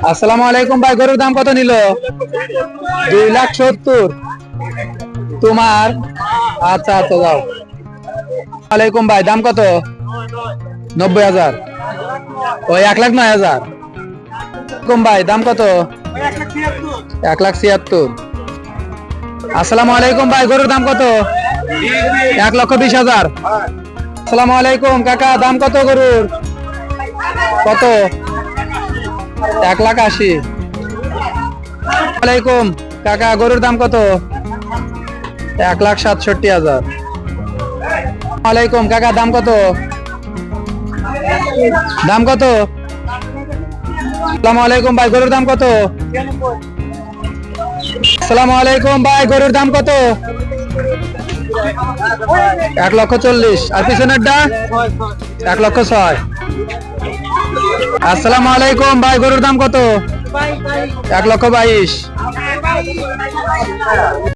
আসসালামু আলাইকুম ভাই, গরুর দাম কত নিল? 2,70,000। তোমার? আচ্ছা আচ্ছা, যাও। ওয়ালাইকুম ভাই, দাম কত? 90,000। ওই 1,09,000। ভাই দাম কত? 1,76,000। আসসালামু আলাইকুম ভাই, গরুর দাম কত? 1,20,000। আসসালামু আলাইকুম কাকা, দাম কত গরুর? কত? 1,80,000। ওয়ালাইকুম কাকা, গরুর দাম কত? 1,67,000। ওয়ালাইকুম কাকা, দাম কত? দাম কত? আসসালামু আলাইকুম ভাই, গরুর দাম কত? আসসালামু আলাইকুম ভাই, গরুর দাম কত? 1,40,000। আর পিছনেরটা? 1,06,000। আসসালামু আলাইকুম ভাই, গরুর দাম কত? 1,22,000।